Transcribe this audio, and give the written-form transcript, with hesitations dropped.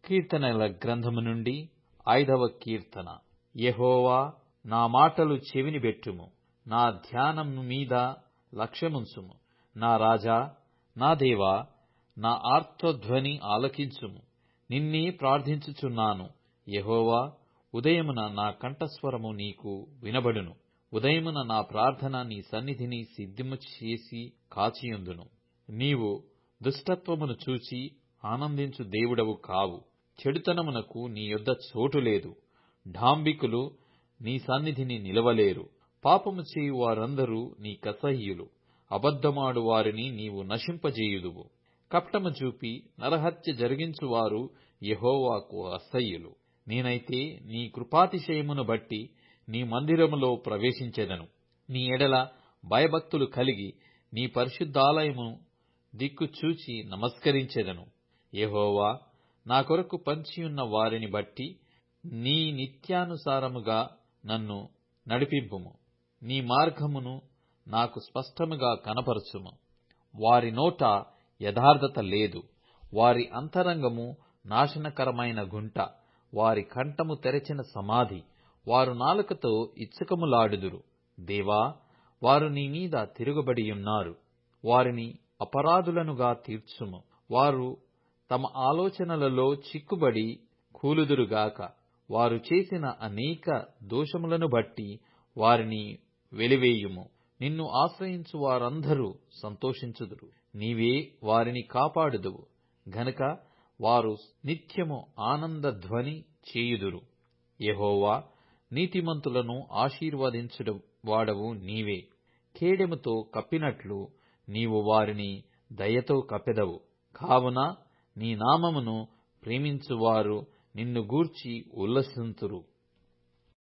కీర్తనల గ్రంథము నుండి 5వ కీర్తన. యెహోవా, నా మాటలు చెవినిబెట్టుము, నా ధ్యానము మీద లక్ష్యముంచుము. నా రాజా, నా దేవా, నా ఆర్తధ్వని ఆలకించుము. నిన్నే ప్రార్థించుచున్నాను. యెహోవా, ఉదయమున నా కంఠస్వరము నీకు వినబడును. ఉదయమున నా ప్రార్థన నీ సన్నిధిని సిద్ధము చేసి కాచియుందును. నీవు దుష్టత్వమును చూచి ఆనందించు దేవుడవు కావు. చెడుతనమునకు నీ యొద్ద చోటు లేదు. డాంబికులు నీ సన్నిధిని నిలవలేరు. పాపము చేయు వారందరూ నీ కసహ్యులు. అబద్ధమాడు వారిని నీవు నశింపజేయుదువు. కపటము చూపి నరహత్య జరిగించువారు యెహోవాకు అసహ్యులు. నేనైతే నీ కృపాతిశయమును బట్టి నీ మందిరములో ప్రవేశించెదను. నీ ఎడల భయభక్తులు కలిగి నీ పరిశుద్ధాలయము దిక్కు చూచి నమస్కరించెదను. యెహోవా, నా కొరకు పంచియున్న వారిని బట్టి నీ నిత్యానుసారముగా నన్ను నడిపింపుము. నీ మార్గమును నాకు స్పష్టముగా కనపరచుము. వారి నోట యథార్థత లేదు. వారి అంతరంగము నాశనకరమైన గుంట. వారి కంఠము తెరచిన సమాధి. వారు నాలుకతో ఇచ్చకములాడుదురు. దేవా, వారు నీ మీద తిరుగుబడియున్నారు. వారిని అపరాధులనుగా తీర్చుము. వారు తమ ఆలోచనలలో చిక్కుబడి కూలుదురుగాక. వారు చేసిన అనేక దోషములను బట్టి వారిని వెలివేయుము. నిన్ను ఆశ్రయించు వారందరూ సంతోషించుదురు. నీవే వారిని కాపాడుదువు గనుక వారు నిత్యము ఆనందధ్వని చేయుదురు. యెహోవా, నీతిమంతులను ఆశీర్వదించుడు వాడవు నీవే. కేడెముతో కప్పినట్లు నీవు వారిని దయతో కప్పెదవు. కావున నీ నామమును ప్రేమించువారు నిన్ను గూర్చి ఉల్లసింతురు.